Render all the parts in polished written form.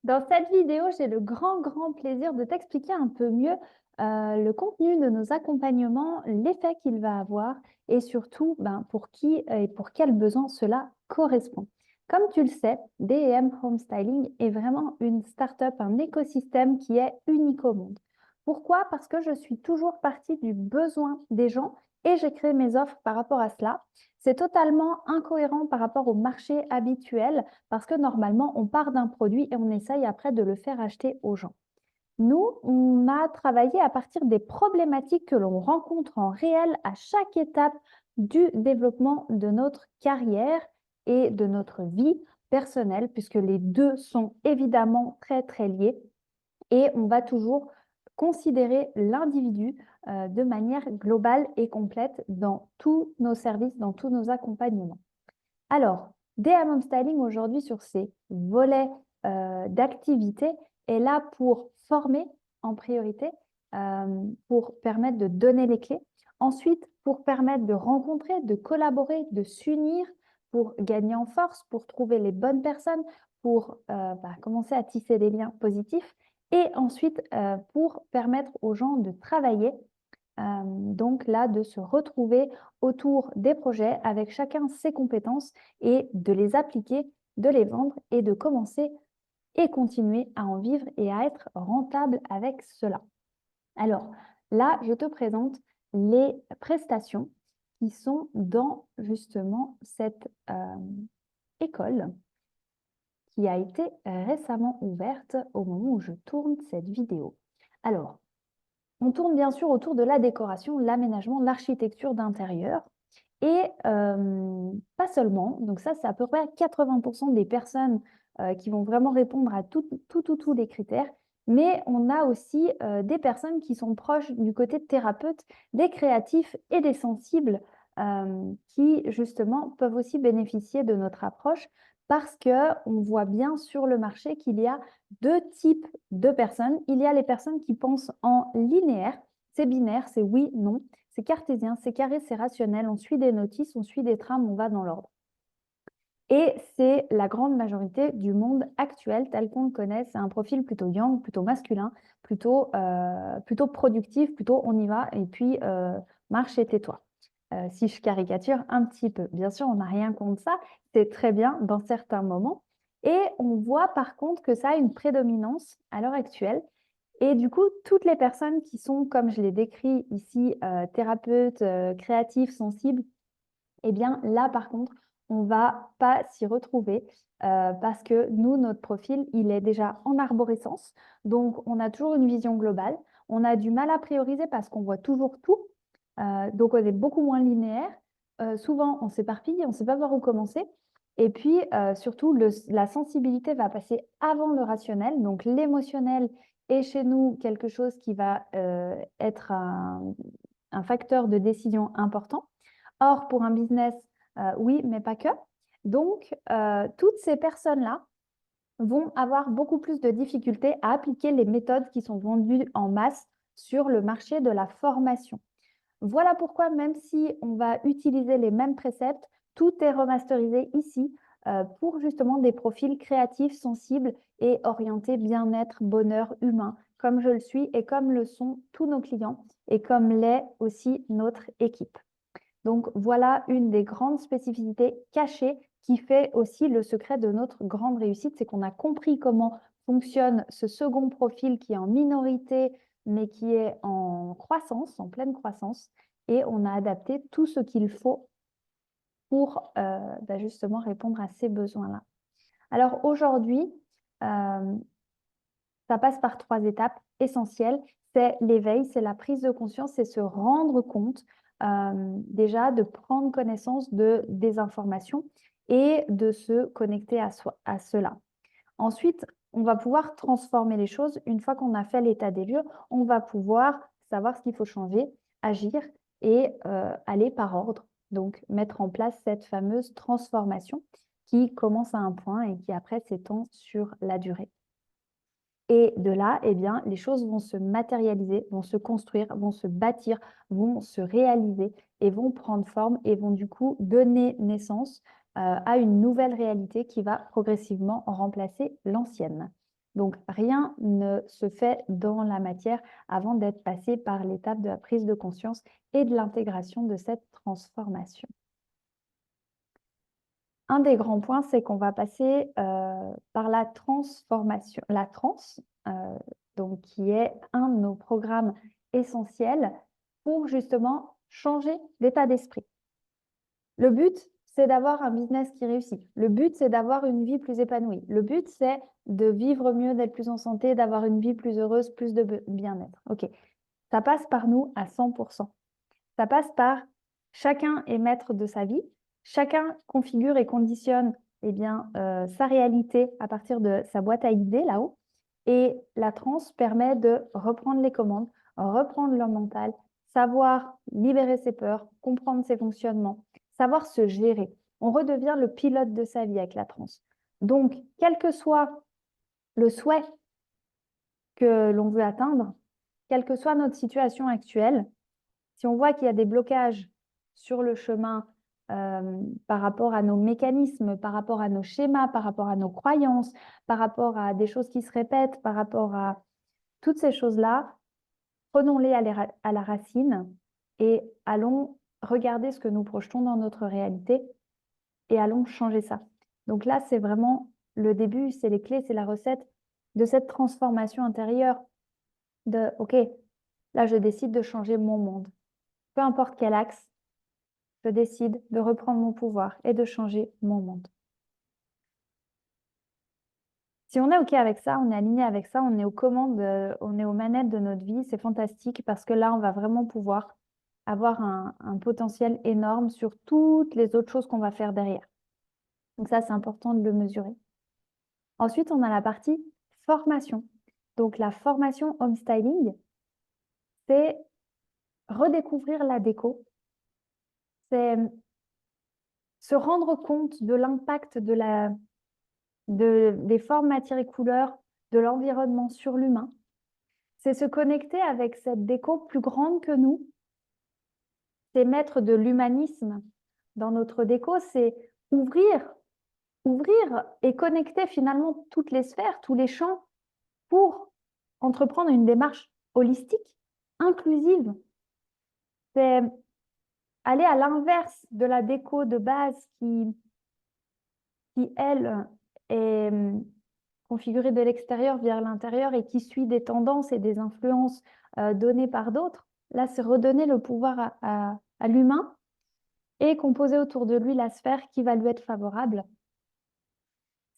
Dans cette vidéo, j'ai le grand plaisir de t'expliquer un peu mieux le contenu de nos accompagnements, l'effet qu'il va avoir et surtout pour qui et pour quels besoins cela correspond. Comme tu le sais, D&M Home Styling est vraiment une start-up, un écosystème qui est unique au monde. Pourquoi? Parce que je suis toujours partie du besoin des gens et j'ai créé mes offres par rapport à cela. C'est totalement incohérent par rapport au marché habituel parce que normalement, on part d'un produit et on essaye après de le faire acheter aux gens. Nous, on a travaillé à partir des problématiques que l'on rencontre en réel à chaque étape du développement de notre carrière et de notre vie personnelle, puisque les deux sont évidemment très liés et on va toujours considérer l'individu de manière globale et complète dans tous nos services, dans tous nos accompagnements. Alors, DM Home Styling aujourd'hui sur ses volets d'activité est là pour former en priorité, pour permettre de donner les clés. Ensuite, pour permettre de rencontrer, de collaborer, de s'unir, pour gagner en force, pour trouver les bonnes personnes, pour commencer à tisser des liens positifs. Et ensuite, pour permettre aux gens de travailler donc là, de se retrouver autour des projets avec chacun ses compétences et de les appliquer, de les vendre et de commencer et continuer à en vivre et à être rentable avec cela. Alors là, je te présente les prestations qui sont dans justement cette école qui a été récemment ouverte au moment où je tourne cette vidéo. Alors, on tourne bien sûr autour de la décoration, l'aménagement, l'architecture d'intérieur. Et pas seulement, donc ça c'est à peu près 80% des personnes qui vont vraiment répondre à tous les critères, mais on a aussi des personnes qui sont proches du côté de thérapeutes, des créatifs et des sensibles qui justement peuvent aussi bénéficier de notre approche parce qu'on voit bien sur le marché qu'il y a deux types de personnes. Il y a les personnes qui pensent en linéaire, c'est binaire, c'est oui, non, c'est cartésien, c'est carré, c'est rationnel, on suit des notices, on suit des trames, on va dans l'ordre. Et c'est la grande majorité du monde actuel tel qu'on le connaît. C'est un profil plutôt yang, plutôt masculin, plutôt productif, plutôt on y va et puis marche et tais-toi. Si je caricature un petit peu. Bien sûr, on n'a rien contre ça. C'est très bien dans certains moments. Et on voit par contre que ça a une prédominance à l'heure actuelle. Et du coup, toutes les personnes qui sont, comme je l'ai décrit ici, thérapeutes, créatifs, sensibles, eh bien là, par contre, on ne va pas s'y retrouver parce que nous, notre profil, il est déjà en arborescence. Donc, on a toujours une vision globale. On a du mal à prioriser parce qu'on voit toujours tout. Donc, on est beaucoup moins linéaire. Souvent, on s'éparpille, on ne sait pas par où commencer. Et puis, surtout, la sensibilité va passer avant le rationnel. Donc, l'émotionnel est chez nous quelque chose qui va être un facteur de décision important. Or, pour un business, oui, mais pas que. Donc, toutes ces personnes-là vont avoir beaucoup plus de difficultés à appliquer les méthodes qui sont vendues en masse sur le marché de la formation. Voilà pourquoi, même si on va utiliser les mêmes préceptes, tout est remasterisé ici pour justement des profils créatifs, sensibles et orientés bien-être, bonheur humain, comme je le suis et comme le sont tous nos clients et comme l'est aussi notre équipe. Donc voilà une des grandes spécificités cachées qui fait aussi le secret de notre grande réussite, c'est qu'on a compris comment fonctionne ce second profil qui est en minorité, mais qui est en croissance, en pleine croissance, et on a adapté tout ce qu'il faut pour justement répondre à ces besoins-là. Alors aujourd'hui, ça passe par 3 étapes essentielles. C'est l'éveil, c'est la prise de conscience, c'est se rendre compte déjà de prendre connaissance des informations et de se connecter à cela. Ensuite, on va pouvoir transformer les choses. Une fois qu'on a fait l'état des lieux, on va pouvoir savoir ce qu'il faut changer, agir et aller par ordre. Donc, mettre en place cette fameuse transformation qui commence à un point et qui après s'étend sur la durée. Et de là, eh bien, les choses vont se matérialiser, vont se construire, vont se bâtir, vont se réaliser et vont prendre forme et vont du coup donner naissance à une nouvelle réalité qui va progressivement remplacer l'ancienne. Donc, rien ne se fait dans la matière avant d'être passé par l'étape de la prise de conscience et de l'intégration de cette transformation. Un des grands points, c'est qu'on va passer par la transformation. La donc, qui est un de nos programmes essentiels pour justement changer l'état d'esprit. Le but, c'est d'avoir un business qui réussit. Le but, c'est d'avoir une vie plus épanouie. Le but, c'est de vivre mieux, d'être plus en santé, d'avoir une vie plus heureuse, plus de bien-être. OK. Ça passe par nous à 100%. Ça passe par chacun est maître de sa vie, chacun configure et conditionne sa réalité à partir de sa boîte à idées là-haut. Et la transe permet de reprendre les commandes, reprendre le mental, savoir libérer ses peurs, comprendre ses fonctionnements, savoir se gérer. On redevient le pilote de sa vie avec la transe. Donc, quel que soit le souhait que l'on veut atteindre, quelle que soit notre situation actuelle, si on voit qu'il y a des blocages sur le chemin par rapport à nos mécanismes, par rapport à nos schémas, par rapport à nos croyances, par rapport à des choses qui se répètent, par rapport à toutes ces choses-là, prenons-les à la racine et allons regarder ce que nous projetons dans notre réalité et allons changer ça. Donc là, c'est vraiment le début, c'est les clés, c'est la recette de cette transformation intérieure de « Ok, là, je décide de changer mon monde. Peu importe quel axe, je décide de reprendre mon pouvoir et de changer mon monde. » Si on est OK avec ça, on est aligné avec ça, on est aux commandes, on est aux manettes de notre vie, c'est fantastique parce que là, on va vraiment pouvoir avoir un potentiel énorme sur toutes les autres choses qu'on va faire derrière. Donc ça, c'est important de le mesurer. Ensuite, on a la partie formation. Donc la formation home styling, c'est redécouvrir la déco, c'est se rendre compte de l'impact des formes, matières et couleurs, de l'environnement sur l'humain. C'est se connecter avec cette déco plus grande que nous. C'est mettre de l'humanisme dans notre déco, c'est ouvrir et connecter finalement toutes les sphères, tous les champs pour entreprendre une démarche holistique, inclusive. C'est aller à l'inverse de la déco de base qui elle, est configurée de l'extérieur vers l'intérieur et qui suit des tendances et des influences données par d'autres. Là, c'est redonner le pouvoir à l'humain et composer autour de lui la sphère qui va lui être favorable.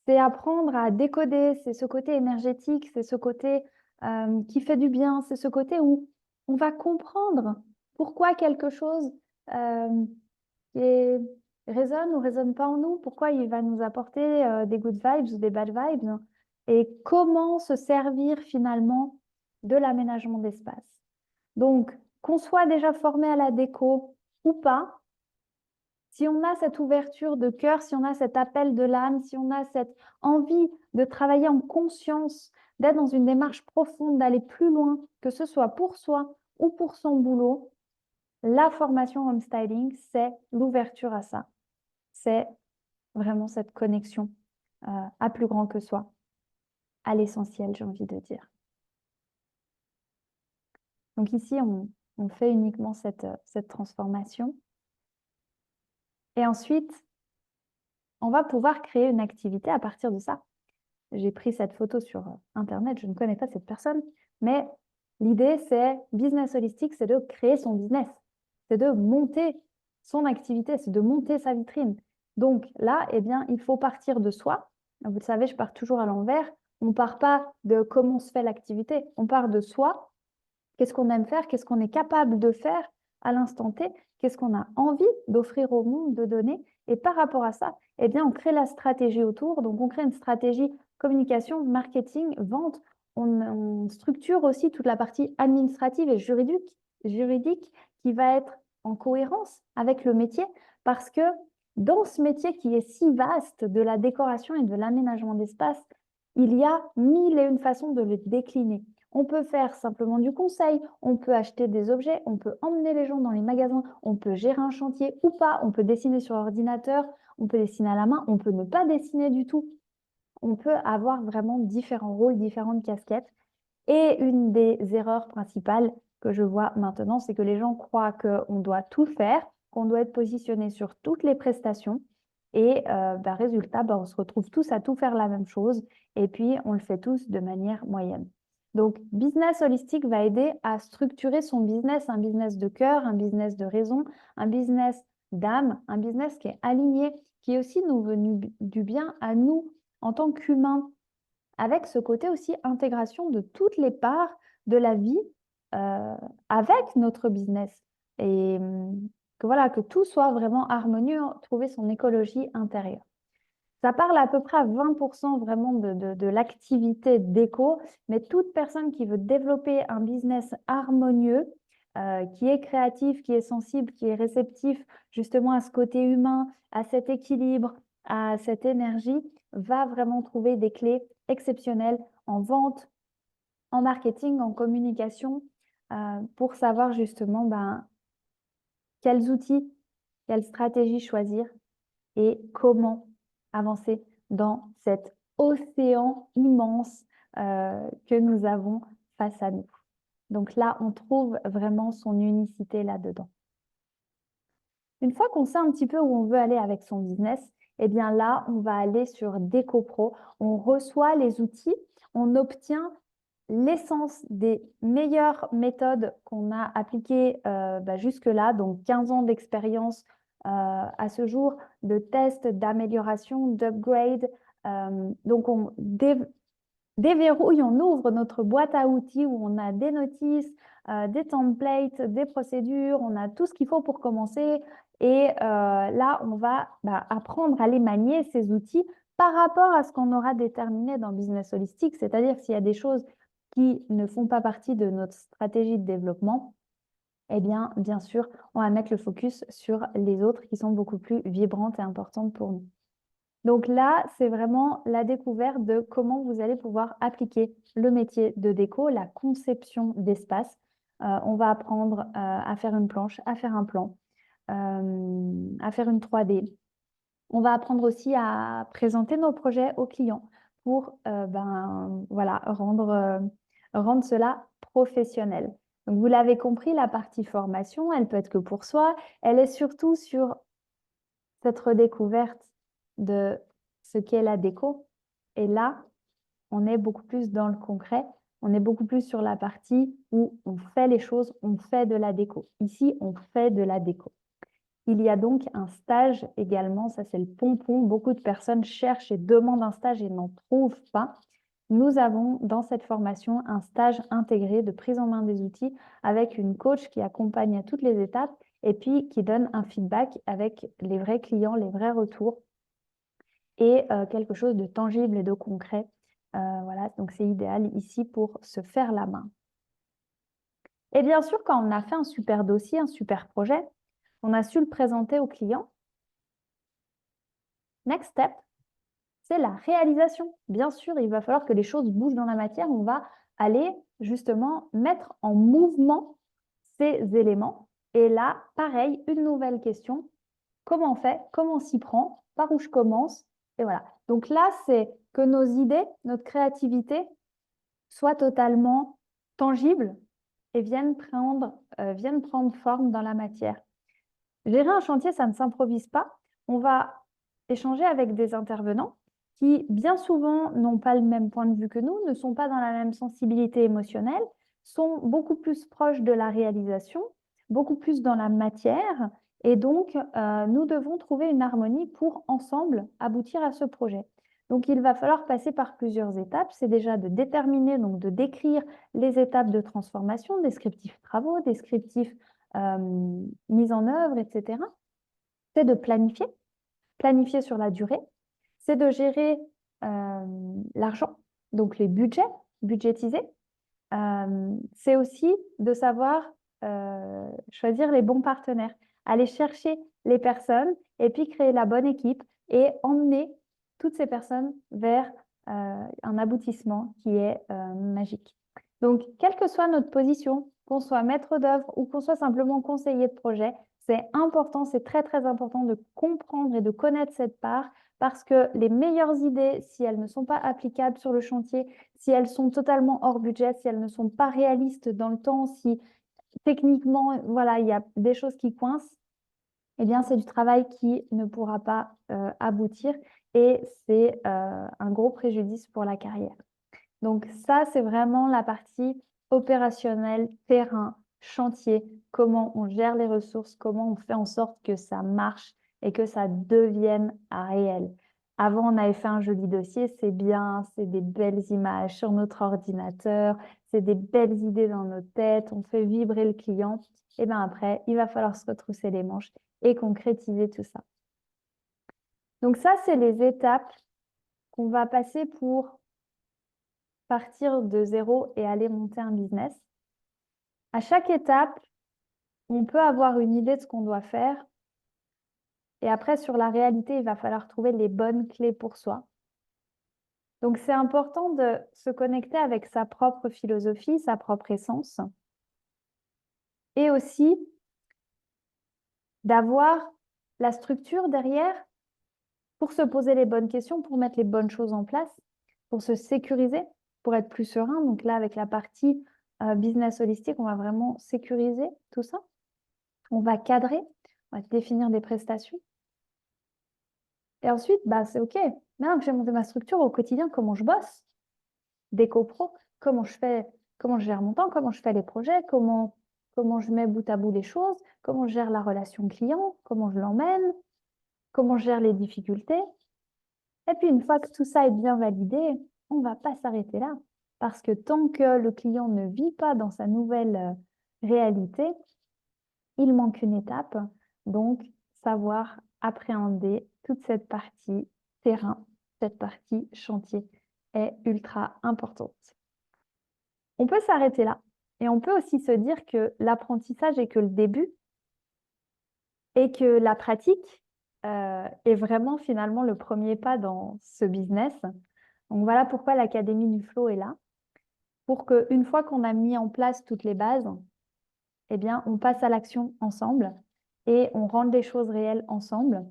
C'est apprendre à décoder, c'est ce côté énergétique, c'est ce côté qui fait du bien, c'est ce côté où on va comprendre pourquoi quelque chose résonne ou résonne pas en nous, pourquoi il va nous apporter des good vibes ou des bad vibes, et comment se servir finalement de l'aménagement d'espace. Donc, qu'on soit déjà formé à la déco ou pas, si on a cette ouverture de cœur, si on a cet appel de l'âme, si on a cette envie de travailler en conscience, d'être dans une démarche profonde, d'aller plus loin, que ce soit pour soi ou pour son boulot, la formation home styling, c'est l'ouverture à ça. C'est vraiment cette connexion à plus grand que soi, à l'essentiel, j'ai envie de dire. Donc ici, on fait uniquement cette transformation. Et ensuite, on va pouvoir créer une activité à partir de ça. J'ai pris cette photo sur Internet, je ne connais pas cette personne, mais l'idée, c'est business holistique, c'est de créer son business, c'est de monter son activité, c'est de monter sa vitrine. Donc là, eh bien, il faut partir de soi. Vous le savez, je pars toujours à l'envers. On ne part pas de comment se fait l'activité, on part de soi. Qu'est-ce qu'on aime faire, qu'est-ce qu'on est capable de faire à l'instant T, qu'est-ce qu'on a envie d'offrir au monde, de donner. Et par rapport à ça, eh bien, on crée la stratégie autour. Donc, on crée une stratégie communication, marketing, vente. On structure aussi toute la partie administrative et juridique qui va être en cohérence avec le métier parce que dans ce métier qui est si vaste de la décoration et de l'aménagement d'espace, il y a mille et une façons de le décliner. On peut faire simplement du conseil, on peut acheter des objets, on peut emmener les gens dans les magasins, on peut gérer un chantier ou pas, on peut dessiner sur ordinateur, on peut dessiner à la main, on peut ne pas dessiner du tout. on peut avoir vraiment différents rôles, différentes casquettes. Et une des erreurs principales que je vois maintenant, c'est que les gens croient qu'on doit tout faire, qu'on doit être positionné sur toutes les prestations. Et résultat, on se retrouve tous à tout faire la même chose. Et puis, on le fait tous de manière moyenne. Donc, business holistique va aider à structurer son business, un business de cœur, un business de raison, un business d'âme, un business qui est aligné, qui est aussi nous venu du bien à nous en tant qu'humains, avec ce côté aussi intégration de toutes les parts de la vie avec notre business. Et que voilà, que tout soit vraiment harmonieux, trouver son écologie intérieure. Ça parle à peu près à 20% vraiment de l'activité d'éco, mais toute personne qui veut développer un business harmonieux, qui est créatif, qui est sensible, qui est réceptif justement à ce côté humain, à cet équilibre, à cette énergie, va vraiment trouver des clés exceptionnelles en vente, en marketing, en communication, pour savoir justement quels outils, quelles stratégies choisir et comment avancer dans cet océan immense que nous avons face à nous. Donc là, on trouve vraiment son unicité là-dedans. Une fois qu'on sait un petit peu où on veut aller avec son business, eh bien là, on va aller sur DecoPro. On reçoit les outils, on obtient l'essence des meilleures méthodes qu'on a appliquées jusque-là, donc 15 ans d'expérience à ce jour, de tests, d'amélioration, d'upgrade. Donc, on déverrouille, on ouvre notre boîte à outils où on a des notices, des templates, des procédures, on a tout ce qu'il faut pour commencer. Et là, on va apprendre à les manier, ces outils, par rapport à ce qu'on aura déterminé dans Business Holistique, c'est-à-dire s'il y a des choses qui ne font pas partie de notre stratégie de développement, eh bien sûr, on va mettre le focus sur les autres qui sont beaucoup plus vibrantes et importantes pour nous. Donc là, c'est vraiment la découverte de comment vous allez pouvoir appliquer le métier de déco, la conception d'espace. On va apprendre à faire une planche, à faire un plan, à faire une 3D. On va apprendre aussi à présenter nos projets aux clients pour rendre cela professionnel. Donc, vous l'avez compris, la partie formation, elle peut être que pour soi. Elle est surtout sur cette redécouverte de ce qu'est la déco. Et là, on est beaucoup plus dans le concret. On est beaucoup plus sur la partie où on fait les choses, on fait de la déco. Ici, on fait de la déco. Il y a donc un stage également, ça c'est le pompon. Beaucoup de personnes cherchent et demandent un stage et n'en trouvent pas. Nous avons dans cette formation un stage intégré de prise en main des outils avec une coach qui accompagne à toutes les étapes et puis qui donne un feedback avec les vrais clients, les vrais retours et quelque chose de tangible et de concret. Voilà, donc c'est idéal ici pour se faire la main. Et bien sûr, quand on a fait un super dossier, un super projet, on a su le présenter au client. Next step, c'est la réalisation. Bien sûr, il va falloir que les choses bougent dans la matière. On va aller justement mettre en mouvement ces éléments. Et là, pareil, une nouvelle question. Comment on fait? Comment on s'y prend? Par où je commence? Et voilà. Donc là, c'est que nos idées, notre créativité soient totalement tangibles et viennent prendre forme dans la matière. Gérer un chantier, ça ne s'improvise pas. On va échanger avec des intervenants qui, bien souvent, n'ont pas le même point de vue que nous, ne sont pas dans la même sensibilité émotionnelle, sont beaucoup plus proches de la réalisation, beaucoup plus dans la matière. Et donc, nous devons trouver une harmonie pour, ensemble, aboutir à ce projet. Donc, il va falloir passer par plusieurs étapes. C'est déjà de déterminer, donc de décrire les étapes de transformation, descriptifs travaux, descriptifs mise en œuvre, etc. C'est de planifier sur la durée. C'est de gérer l'argent, donc les budgets, budgétiser. C'est aussi de savoir choisir les bons partenaires, aller chercher les personnes et puis créer la bonne équipe et emmener toutes ces personnes vers un aboutissement qui est magique. Donc, quelle que soit notre position, qu'on soit maître d'œuvre ou qu'on soit simplement conseiller de projet, C'est important, c'est très, très important de comprendre et de connaître cette part parce que les meilleures idées, si elles ne sont pas applicables sur le chantier, si elles sont totalement hors budget, si elles ne sont pas réalistes dans le temps, si techniquement, voilà, il y a des choses qui coincent, eh bien, c'est du travail qui ne pourra pas aboutir et c'est un gros préjudice pour la carrière. Donc ça, c'est vraiment la partie opérationnelle, terrain, chantier, comment on gère les ressources, comment on fait en sorte que ça marche et que ça devienne réel. Avant, on avait fait un joli dossier, c'est bien, c'est des belles images sur notre ordinateur, c'est des belles idées dans nos têtes, on fait vibrer le client. Et bien après, il va falloir se retrousser les manches et concrétiser tout ça. Donc ça, c'est les étapes qu'on va passer pour partir de zéro et aller monter un business. À chaque étape, on peut avoir une idée de ce qu'on doit faire. Et après, sur la réalité, il va falloir trouver les bonnes clés pour soi. Donc, c'est important de se connecter avec sa propre philosophie, sa propre essence. Et aussi d'avoir la structure derrière pour se poser les bonnes questions, pour mettre les bonnes choses en place, pour se sécuriser, pour être plus serein. Donc là, avec la partie business holistique, on va vraiment sécuriser tout ça. On va cadrer, on va définir des prestations. Et ensuite, bah, c'est OK. Maintenant que j'ai monté ma structure au quotidien, comment je bosse? Déco pro, comment je fais, comment je gère mon temps, comment je fais les projets, comment je mets bout à bout les choses, comment je gère la relation client, comment je l'emmène, comment je gère les difficultés. Et puis, une fois que tout ça est bien validé, on ne va pas s'arrêter là. Parce que tant que le client ne vit pas dans sa nouvelle réalité, il manque une étape. Donc, savoir appréhender toute cette partie terrain, cette partie chantier est ultra importante. On peut s'arrêter là. Et on peut aussi se dire que l'apprentissage est que le début et que la pratique est vraiment finalement le premier pas dans ce business. Donc voilà pourquoi l'Académie du Flow est là. Pour qu'une fois qu'on a mis en place toutes les bases, eh bien, on passe à l'action ensemble et on rend les choses réelles ensemble.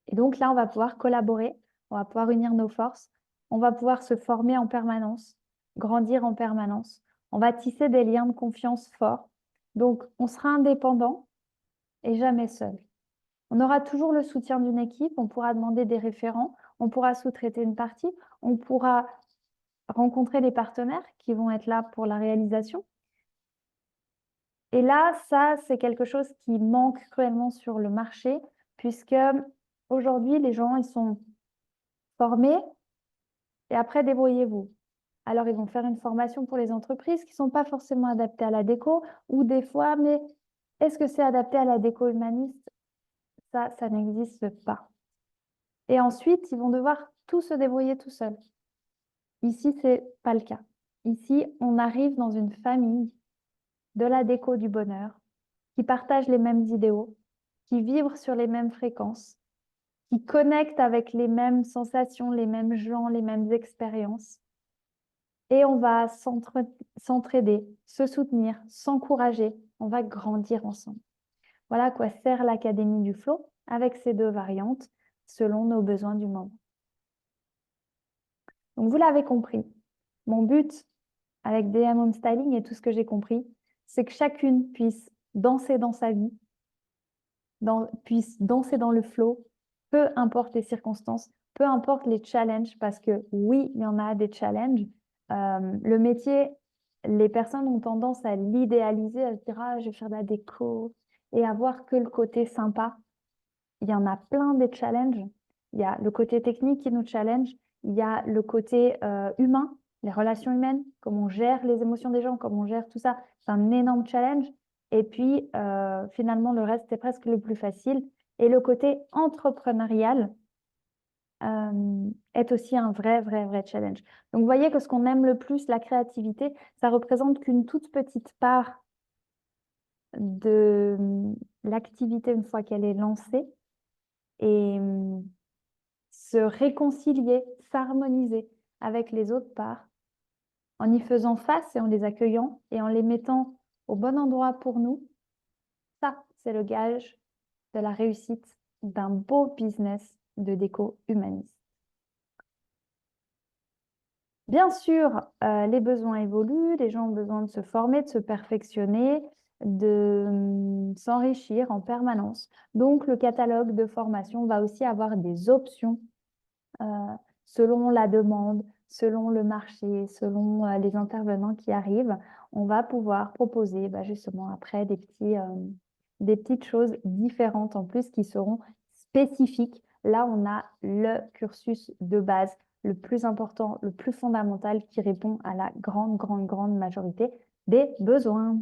Et donc là, on va pouvoir collaborer, on va pouvoir unir nos forces, on va pouvoir se former en permanence, grandir en permanence. On va tisser des liens de confiance forts. Donc, on sera indépendant et jamais seul. On aura toujours le soutien d'une équipe, on pourra demander des référents, on pourra sous-traiter une partie, on pourra rencontrer des partenaires qui vont être là pour la réalisation. Et là, ça, c'est quelque chose qui manque cruellement sur le marché, puisque aujourd'hui, les gens, ils sont formés et après, débrouillez-vous. Alors, ils vont faire une formation pour les entreprises qui ne sont pas forcément adaptées à la déco, ou des fois, mais est-ce que c'est adapté à la déco humaniste? Ça n'existe pas. Et ensuite, ils vont devoir tout se débrouiller tout seuls. Ici, ce n'est pas le cas. Ici, on arrive dans une famille de la déco du bonheur qui partagent les mêmes idéaux, qui vibrent sur les mêmes fréquences, qui connectent avec les mêmes sensations, les mêmes gens, les mêmes expériences. Et on va s'entraider, se soutenir, s'encourager. On va grandir ensemble. Voilà à quoi sert l'Académie du Flow avec ces deux variantes selon nos besoins du moment. Donc, vous l'avez compris. Mon but avec DM Home Styling et tout ce que j'ai compris, c'est que chacune puisse danser dans sa vie, puisse danser dans le flow, peu importe les circonstances, peu importe les challenges, parce que oui, il y en a des challenges. Le métier, les personnes ont tendance à l'idéaliser, à se dire « Ah, je vais faire de la déco » et à voir que le côté sympa. Il y en a plein des challenges. Il y a le côté technique qui nous challenge, il y a le côté humain, les relations humaines, comment on gère les émotions des gens, comment on gère tout ça. C'est un énorme challenge. Et puis, finalement, le reste, c'est presque le plus facile. Et le côté entrepreneurial est aussi un vrai challenge. Donc, vous voyez que ce qu'on aime le plus, la créativité, ça représente qu'une toute petite part de l'activité une fois qu'elle est lancée. Et se réconcilier, s'harmoniser avec les autres parts en y faisant face et en les accueillant et en les mettant au bon endroit pour nous, c'est le gage de la réussite d'un beau business de déco humaniste. Bien sûr, les besoins évoluent, les gens ont besoin de se former, de se perfectionner, de s'enrichir en permanence. Donc, le catalogue de formation va aussi avoir des options euh, selon la demande, selon le marché, selon les intervenants qui arrivent. On va pouvoir proposer justement après des petites choses différentes en plus qui seront spécifiques. Là, on a le cursus de base, le plus important, le plus fondamental qui répond à la grande majorité des besoins.